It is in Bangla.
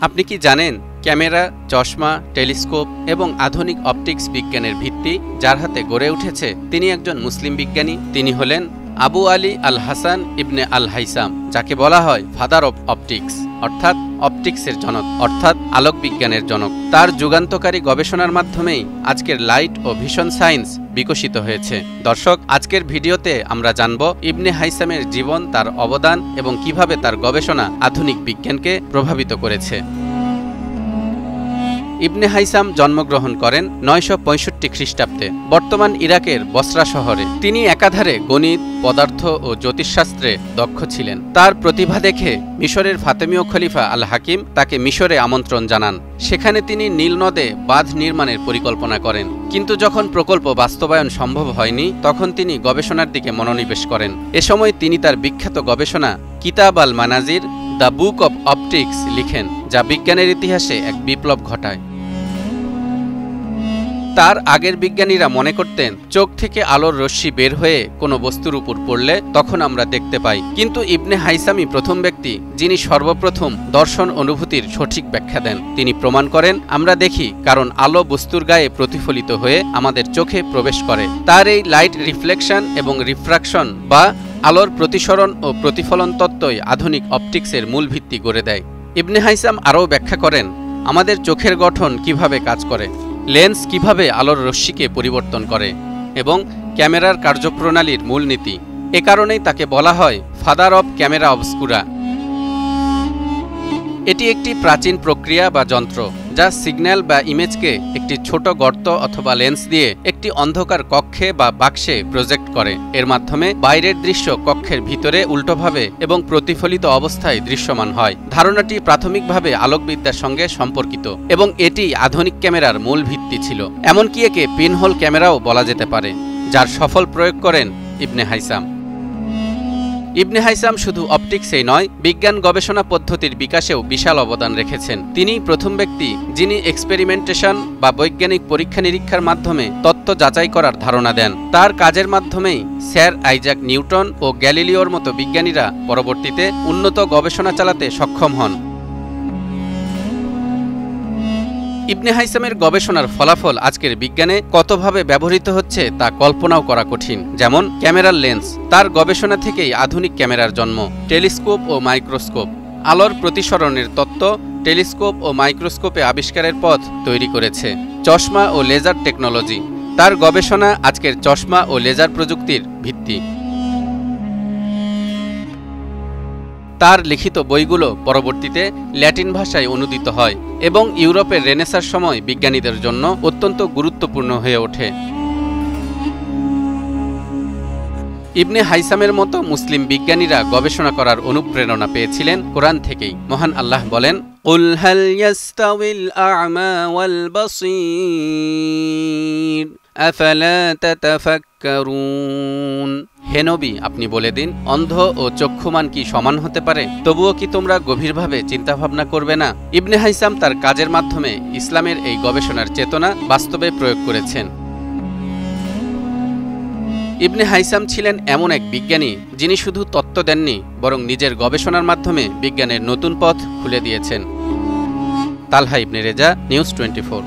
আপনি কি জানেন ক্যামেরা, চশমা, টেলিস্কোপ এবং আধুনিক অপটিক্স বিজ্ঞানের ভিত্তি যার হাতে গড়ে উঠেছে তিনি একজন মুসলিম বিজ্ঞানী। তিনি হলেন আবু আলী আল হাসান ইবনে আল হাইসাম, যাকে বলা হয় ফাদার অব অপটিক্স, অর্থাৎ অপটিক্সের জনক, অর্থাৎ আলোক বিজ্ঞানের জনক। তার যুগান্তকারী গবেষণার মাধ্যমেই আজকের লাইট ও ভিশন সায়েন্স বিকশিত হয়েছে। দর্শক, আজকের ভিডিওতে আমরা জানব ইবনে হাইসামের জীবন, তার অবদান এবং কিভাবে তার গবেষণা আধুনিক বিজ্ঞানকে প্রভাবিত করেছে। ইবনে হাইসাম জন্মগ্রহণ করেন ৯৬৫ খ্রিস্টাব্দে বর্তমান ইরাকের বসরা শহরে। তিনি একাধারে গণিত, পদার্থ ও জ্যোতিষশাস্ত্রে দক্ষ ছিলেন। তার প্রতিভা দেখে মিশরের ফাতেমীয় খলিফা আল হাকিম তাকে মিশরে আমন্ত্রণ জানান। সেখানে তিনি নীল নদে বাঁধ নির্মাণের পরিকল্পনা করেন, কিন্তু যখন প্রকল্প বাস্তবায়ন সম্ভব হয়নি তখন তিনি গবেষণার দিকে মনোনিবেশ করেন। এ সময় তিনি তার বিখ্যাত গবেষণা কিতাব আল মানাজির, দ্য বুক অব অপটিক্স লিখেন, যা বিজ্ঞানের ইতিহাসে এক বিপ্লব ঘটায়। তার আগের বিজ্ঞানীরা মনে করতেন চোখ থেকে আলোর রশ্মি বের হয়ে কোনো বস্তুর উপর পড়লে তখন আমরা দেখতে পাই, কিন্তু ইবনে হাইসামই প্রথম ব্যক্তি যিনি সর্বপ্রথম দর্শন অনুভূতির সঠিক ব্যাখ্যা দেন। তিনি প্রমাণ করেন আমরা দেখি কারণ আলো বস্তুর গায়ে প্রতিফলিত হয়ে আমাদের চোখে প্রবেশ করে। তার এই লাইট রিফ্লেকশন এবং রিফ্রাকশন বা আলোর প্রতিসরণ ও প্রতিফলন তত্ত্বই আধুনিক অপটিক্সের মূল ভিত্তি গড়ে দেয়। ইবনে হাইসাম আরও ব্যাখ্যা করেন আমাদের চোখের গঠন কিভাবে কাজ করে, লেন্স কিভাবে আলোর রশ্মিকে পরিবর্তন করে এবং ক্যামেরার কার্যপ্রণালীর মূলনীতি। এ কারণেই তাকে বলা হয় ফাদার অব ক্যামেরা অবস্কুরা। এটি একটি প্রাচীন প্রক্রিয়া বা যন্ত্র যা সিগন্যাল বা ইমেজকে একটি ছোট গর্ত অথবা লেন্স দিয়ে একটি অন্ধকার কক্ষে বা বাক্সে প্রজেক্ট করে। এর মাধ্যমে বাইরের দৃশ্য কক্ষের ভিতরে উল্টোভাবে এবং প্রতিফলিত অবস্থায় দৃশ্যমান হয়। ধারণাটি প্রাথমিকভাবে আলোকবিদ্যার সঙ্গে সম্পর্কিত এবং এটি আধুনিক ক্যামেরার মূল ভিত্তি ছিল। এমনকি একে পিনহোল ক্যামেরাও বলা যেতে পারে, যার সফল প্রয়োগ করেন ইবনে হাইসাম। ইবনে হাইসাম শুধু অপটিক্সেই নয়, বিজ্ঞান গবেষণা পদ্ধতির বিকাশেও বিশাল অবদান রেখেছেন। তিনি প্রথম ব্যক্তি যিনি এক্সপেরিমেন্টেশন বা বৈজ্ঞানিক পরীক্ষা নিরীক্ষার মাধ্যমে তত্ত্ব যাচাই করার ধারণা দেন। তার কাজের মাধ্যমেই স্যার আইজাক নিউটন ও গ্যালিলিওর মতো বিজ্ঞানীরা পরবর্তীতে উন্নত গবেষণা চালাতে সক্ষম হন। ইবনে হাইসামের গবেষণার ফলাফল আজকের বিজ্ঞানে কতভাবে ব্যবহৃত হচ্ছে তা কল্পনাও করা কঠিন। যেমন ক্যামেরার লেন্স, তার গবেষণা থেকেই আধুনিক ক্যামেরার জন্ম। টেলিস্কোপ ও মাইক্রোস্কোপ, আলোর প্রতিসরণের তত্ত্ব টেলিস্কোপ ও মাইক্রোস্কোপে আবিষ্কারের পথ তৈরি করেছে। চশমা ও লেজার টেকনোলজি, তার গবেষণা আজকের চশমা ও লেজার প্রযুক্তির ভিত্তি। তার লিখিত বইগুলো পরবর্তীতে ল্যাটিন ভাষায় অনুদিত হয় এবং ইউরোপের রেনেসার সময় বিজ্ঞানীদের জন্য অত্যন্ত গুরুত্বপূর্ণ হয়ে ওঠে। ইবনে হাইসামের মতো মুসলিম বিজ্ঞানীরা গবেষণা করার অনুপ্রেরণা পেয়েছিলেন কোরআন থেকেই। মহান আল্লাহ বলেন, কুল হাল ইয়াস্তাউিল আ'মা ওয়াল বাসীর আফালা তাতাফাক্কারুন। হে নবী, আপনি বলে দিন অন্ধ ও চক্ষুমান কি সমান হতে পারে? তবুও কি তোমরা গভীরভাবে চিন্তাভাবনা করবে না? ইবনে হাইসাম তার কাজের মাধ্যমে ইসলামের এই গবেষণার চেতনা বাস্তবে প্রয়োগ করেছেন। ইবনে হাইসাম ছিলেন এমন এক বিজ্ঞানী যিনি শুধু তত্ত্ব দেননি, বরং নিজের গবেষণার মাধ্যমে বিজ্ঞানের নতুন পথ খুলে দিয়েছেন। তালহা ইবনে রেজা, নিউজ 24।